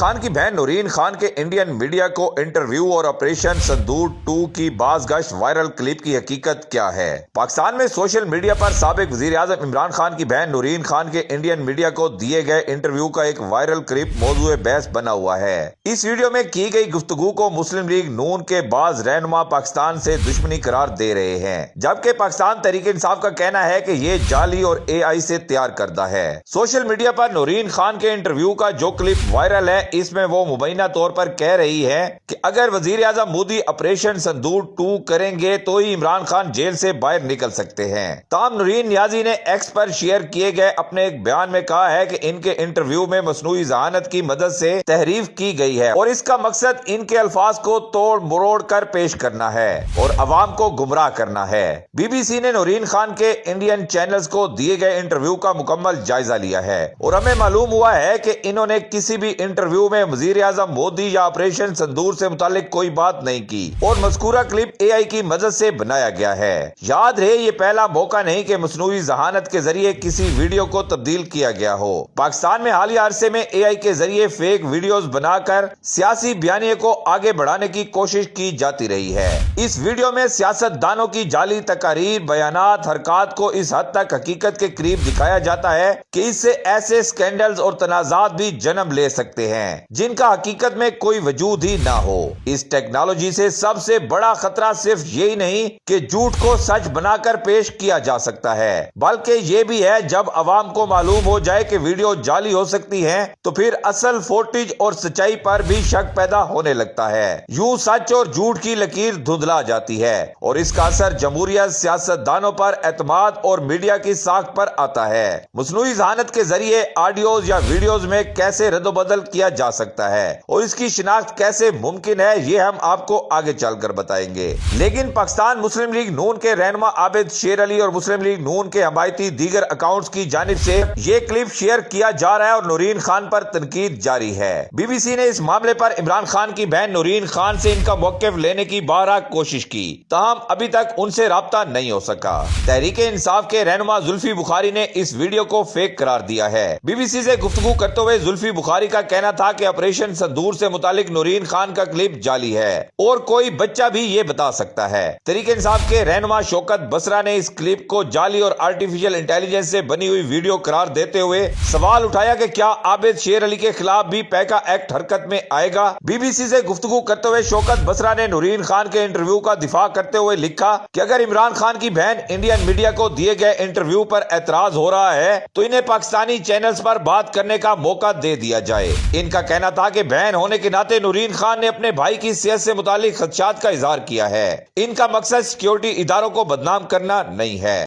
خان کی بہن نورین خان کے انڈین میڈیا کو انٹرویو اور آپریشن سندور 2 کی باز گشت وائرل کلپ کی حقیقت کیا ہے؟ پاکستان میں سوشل میڈیا پر سابق وزیر اعظم عمران خان کی بہن نورین خان کے انڈین میڈیا کو دیے گئے انٹرویو کا ایک وائرل کلپ موضوع بحث بنا ہوا ہے۔ اس ویڈیو میں کی گئی گفتگو کو مسلم لیگ نون کے بعض رہنما پاکستان سے دشمنی قرار دے رہے ہیں، جبکہ پاکستان تحریک انصاف کا کہنا ہے کہ یہ جعلی اور AI سے تیار کردہ ہے۔ سوشل میڈیا پر نورین خان کے انٹرویو کا جو کلپ وائرل ہے، اس میں وہ مبینہ طور پر کہہ رہی ہے کہ اگر وزیر اعظم مودی آپریشن سندور 2 کریں گے تو ہی عمران خان جیل سے باہر نکل سکتے ہیں۔ تاہم نورین نیازی نے ایکس پر شیئر کیے گئے اپنے ایک بیان میں کہا ہے کہ ان کے انٹرویو میں مصنوعی ذہانت کی مدد سے تحریف کی گئی ہے اور اس کا مقصد ان کے الفاظ کو توڑ مروڑ کر پیش کرنا ہے اور عوام کو گمراہ کرنا ہے۔ BBC نے نورین خان کے انڈین چینلز کو دیے گئے انٹرویو کا مکمل جائزہ لیا ہے اور ہمیں معلوم ہوا ہے کہ انہوں نے کسی بھی انٹرویو میں وزیر اعظم مودی یا آپریشن سندور سے متعلق کوئی بات نہیں کی اور مذکورہ کلپ AI کی مدد سے بنایا گیا ہے۔ یاد رہے، یہ پہلا موقع نہیں کہ مصنوعی ذہانت کے ذریعے کسی ویڈیو کو تبدیل کیا گیا ہو۔ پاکستان میں حالیہ عرصے میں AI کے ذریعے فیک ویڈیوز بنا کر سیاسی بیانیے کو آگے بڑھانے کی کوشش کی جاتی رہی ہے۔ اس ویڈیو میں سیاست دانوں کی جعلی تقاریر، بیانات، حرکات کو اس حد تک حقیقت کے قریب دکھایا جاتا ہے کہ اس سے ایسے سکینڈلز اور تنازعات بھی جنم لے سکتے ہیں جن کا حقیقت میں کوئی وجود ہی نہ ہو۔ اس ٹیکنالوجی سے سب سے بڑا خطرہ صرف یہی نہیں کہ جھوٹ کو سچ بنا کر پیش کیا جا سکتا ہے، بلکہ یہ بھی ہے جب عوام کو معلوم ہو جائے کہ ویڈیو جعلی ہو سکتی ہے تو پھر اصل فوٹیج اور سچائی پر بھی شک پیدا ہونے لگتا ہے۔ یوں سچ اور جھوٹ کی لکیر دھندلا جاتی ہے اور اس کا اثر جمہوریت، سیاست دانوں پر اعتماد اور میڈیا کی ساکھ پر آتا ہے۔ مصنوعی ذہانت کے ذریعے آڈیوز یا ویڈیوز میں کیسے رد و بدل کیا جا سکتا ہے اور اس کی شناخت کیسے ممکن ہے، یہ ہم آپ کو آگے چل کر بتائیں گے۔ لیکن پاکستان مسلم لیگ نون کے رہنما عابد شیر علی اور مسلم لیگ نون کے حمایتی دیگر اکاؤنٹس کی جانب سے یہ کلپ شیئر کیا جا رہا ہے اور نورین خان پر تنقید جاری ہے۔ BBC نے اس معاملے پر عمران خان کی بہن نورین خان سے ان کا موقف لینے کی بارہا کوشش کی، تاہم ابھی تک ان سے رابطہ نہیں ہو سکا۔ تحریک انصاف کے رہنما زلفی بخاری نے اس ویڈیو کو فیک قرار دیا ہے۔ BBC سے گفتگو کرتے ہوئے زلفی بخاری کا کہنا تھا کہ آپریشن سندور سے متعلق نورین خان کا کلپ جعلی ہے اور کوئی بچہ بھی یہ بتا سکتا ہے۔ تحریک انصاف کے رہنما شوکت بسرا نے اس کلپ کو جعلی اور آرٹیفیشل انٹیلیجنس سے بنی ہوئی ویڈیو قرار دیتے ہوئے سوال اٹھایا کہ کیا عابد شیر علی کے خلاف بھی پیکا ایکٹ حرکت میں آئے گا۔ BBC سے گفتگو کرتے ہوئے شوکت بسرا نے نورین خان کے انٹرویو کا دفاع کرتے ہوئے لکھا کہ اگر عمران خان کی بہن انڈین میڈیا کو دیے گئے انٹرویو پر اعتراض ہو رہا ہے تو انہیں پاکستانی چینلز پر بات کرنے کا موقع دے دیا جائے۔ ان کا کہنا تھا کہ بہن ہونے کے ناطے نورین خان نے اپنے بھائی کی صحت سے متعلق خدشات کا اظہار کیا ہے۔ ان کا مقصد سیکیورٹی اداروں کو بدنام کرنا نہیں ہے۔